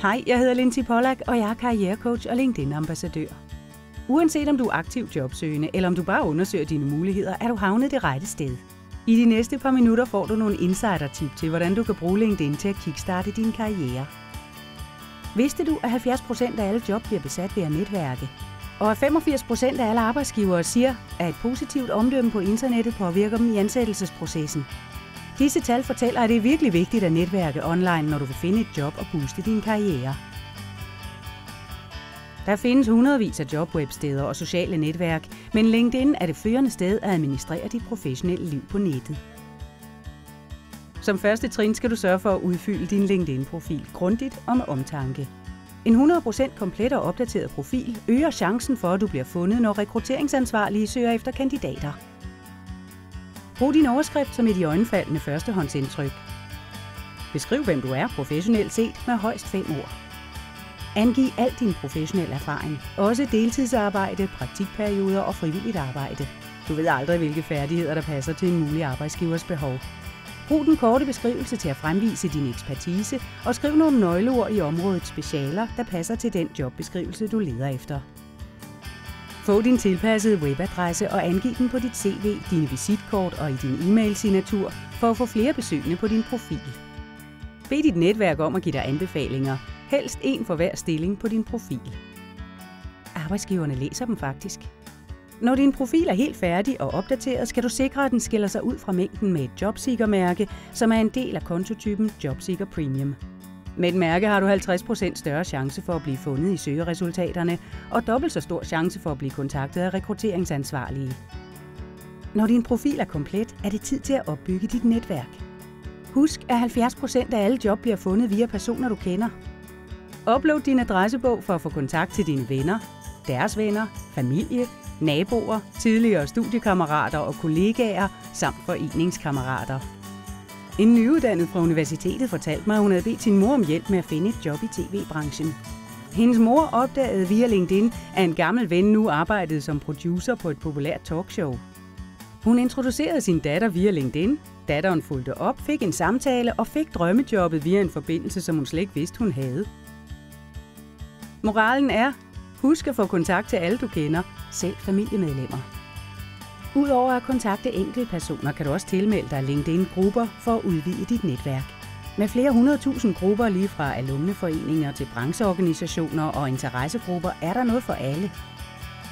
Hej, jeg hedder Lindsay Pollack, og jeg er karrierecoach og LinkedIn-ambassadør. Uanset om du er aktiv jobsøgende, eller om du bare undersøger dine muligheder, er du havnet det rette sted. I de næste par minutter får du nogle insider-tip til, hvordan du kan bruge LinkedIn til at kickstarte din karriere. Vidste du, at 70% af alle job bliver besat ved at netværke? Og at 85% af alle arbejdsgivere siger, at et positivt omdømme på internettet påvirker dem i ansættelsesprocessen. Disse tal fortæller, at det er virkelig vigtigt at netværke online, når du vil finde et job og booste din karriere. Der findes hundredvis af jobwebsteder og sociale netværk, men LinkedIn er det førende sted at administrere dit professionelle liv på nettet. Som første trin skal du sørge for at udfylde din LinkedIn-profil grundigt og med omtanke. En 100% komplet og opdateret profil øger chancen for, at du bliver fundet, når rekrutteringsansvarlige søger efter kandidater. Brug din overskrift som et iøjnefaldende førstehåndsindtryk. Beskriv, hvem du er professionelt set med højst 5 ord. Angiv al din professionelle erfaring, også deltidsarbejde, praktikperioder og frivilligt arbejde. Du ved aldrig, hvilke færdigheder, der passer til en mulig arbejdsgivers behov. Brug den korte beskrivelse til at fremvise din ekspertise, og skriv nogle nøgleord i områdets specialer, der passer til den jobbeskrivelse, du leder efter. Få din tilpassede webadresse og angiv den på dit CV, dine visitkort og i din e-mail-signatur for at få flere besøgende på din profil. Bed dit netværk om at give dig anbefalinger, helst en for hver stilling på din profil. Arbejdsgiverne læser dem faktisk. Når din profil er helt færdig og opdateret, skal du sikre, at den skiller sig ud fra mængden med et jobseeker-mærke, som er en del af kontotypen Jobseeker Premium. Med et mærke har du 50% større chance for at blive fundet i søgeresultaterne, og dobbelt så stor chance for at blive kontaktet af rekrutteringsansvarlige. Når din profil er komplet, er det tid til at opbygge dit netværk. Husk, at 70% af alle job bliver fundet via personer, du kender. Upload din adressebog for at få kontakt til dine venner, deres venner, familie, naboer, tidligere studiekammerater og kollegaer samt foreningskammerater. En nyuddannet fra universitetet fortalte mig, at hun havde bedt sin mor om hjælp med at finde et job i tv-branchen. Hendes mor opdagede via LinkedIn, at en gammel ven nu arbejdede som producer på et populært talkshow. Hun introducerede sin datter via LinkedIn. Datteren fulgte op, fik en samtale og fik drømmejobbet via en forbindelse, som hun slet ikke vidste, hun havde. Moralen er: husk at få kontakt til alle, du kender, selv familiemedlemmer. Udover at kontakte enkelte personer, kan du også tilmelde dig LinkedIn-grupper for at udvide dit netværk. Med flere 100.000 grupper lige fra alumneforeninger til brancheorganisationer og interessegrupper er der noget for alle.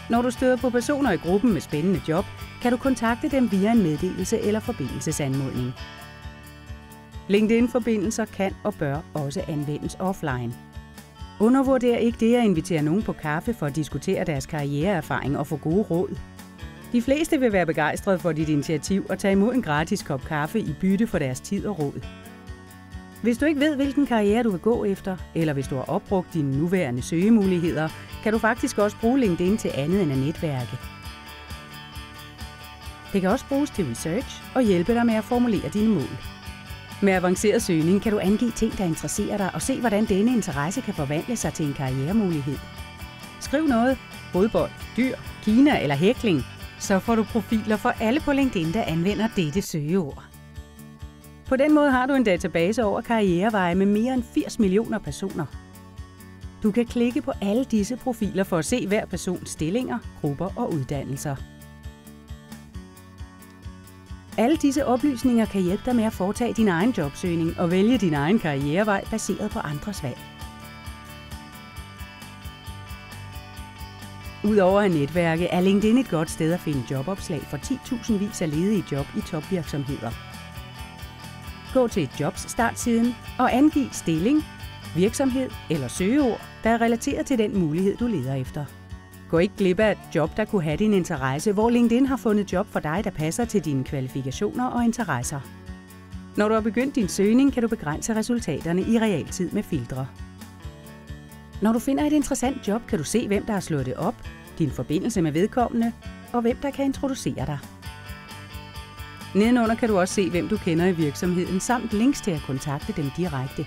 Når du støder på personer i gruppen med spændende job, kan du kontakte dem via en meddelelse eller forbindelsesanmodning. LinkedIn-forbindelser kan og bør også anvendes offline. Undervurder ikke det at invitere nogen på kaffe for at diskutere deres karriereerfaring og få gode råd. De fleste vil være begejstrede for dit initiativ og tage imod en gratis kop kaffe i bytte for deres tid og råd. Hvis du ikke ved, hvilken karriere du vil gå efter, eller hvis du har opbrugt dine nuværende søgemuligheder, kan du faktisk også bruge LinkedIn til andet end at netværke. Det kan også bruges til research og hjælpe dig med at formulere dine mål. Med avanceret søgning kan du angive ting, der interesserer dig, og se, hvordan denne interesse kan forvandle sig til en karrieremulighed. Skriv noget: fodbold, dyr, Kina eller hækling, så får du profiler for alle på LinkedIn, der anvender dette søgeord. På den måde har du en database over karriereveje med mere end 80 millioner personer. Du kan klikke på alle disse profiler for at se hver persons stillinger, grupper og uddannelser. Alle disse oplysninger kan hjælpe dig med at foretage din egen jobsøgning og vælge din egen karrierevej baseret på andres valg. Udover at netværke er LinkedIn et godt sted at finde jobopslag for 10.000 af ledige job i topvirksomheder. Gå til Jobs-startsiden og angiv stilling, virksomhed eller søgeord, der er relateret til den mulighed, du leder efter. Gå ikke glip af et job, der kunne have din interesse, hvor LinkedIn har fundet job for dig, der passer til dine kvalifikationer og interesser. Når du har begyndt din søgning, kan du begrænse resultaterne i realtid med filtre. Når du finder et interessant job, kan du se, hvem der har slået det op, din forbindelse med vedkommende og hvem der kan introducere dig. Nedenunder kan du også se, hvem du kender i virksomheden, samt links til at kontakte dem direkte.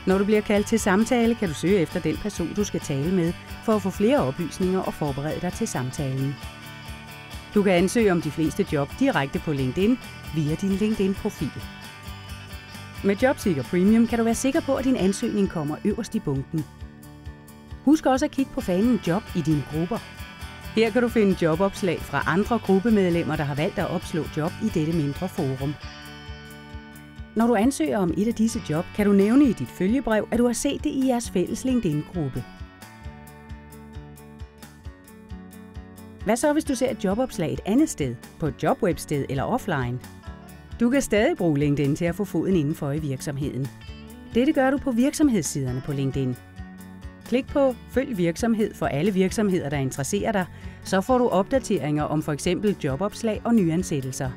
Når du bliver kaldt til samtale, kan du søge efter den person, du skal tale med, for at få flere oplysninger og forberede dig til samtalen. Du kan ansøge om de fleste job direkte på LinkedIn via din LinkedIn-profil. Med Jobseeker Premium kan du være sikker på, at din ansøgning kommer øverst i bunken. Husk også at kigge på fanen Job i dine grupper. Her kan du finde jobopslag fra andre gruppemedlemmer, der har valgt at opslå job i dette mindre forum. Når du ansøger om et af disse job, kan du nævne i dit følgebrev, at du har set det i jeres fælles LinkedIn-gruppe. Hvad så, hvis du ser et jobopslag et andet sted, på et jobwebsted eller offline? Du kan stadig bruge LinkedIn til at få foden indenfor i virksomheden. Dette gør du på virksomhedssiderne på LinkedIn. Klik på Følg virksomhed for alle virksomheder, der interesserer dig, så får du opdateringer om f.eks. jobopslag og nyansættelser.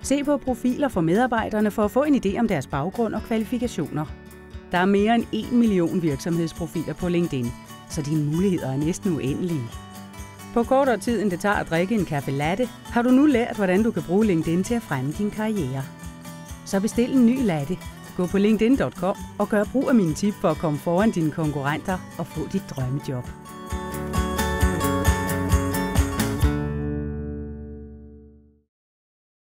Se på profiler for medarbejderne for at få en idé om deres baggrund og kvalifikationer. Der er mere end 1 million virksomhedsprofiler på LinkedIn, så dine muligheder er næsten uendelige. På kortere tid end det tager at drikke en kaffe latte, har du nu lært, hvordan du kan bruge LinkedIn til at fremme din karriere. Så bestil en ny latte, gå på linkedin.com og gør brug af mine tip for at komme foran dine konkurrenter og få dit drømmejob.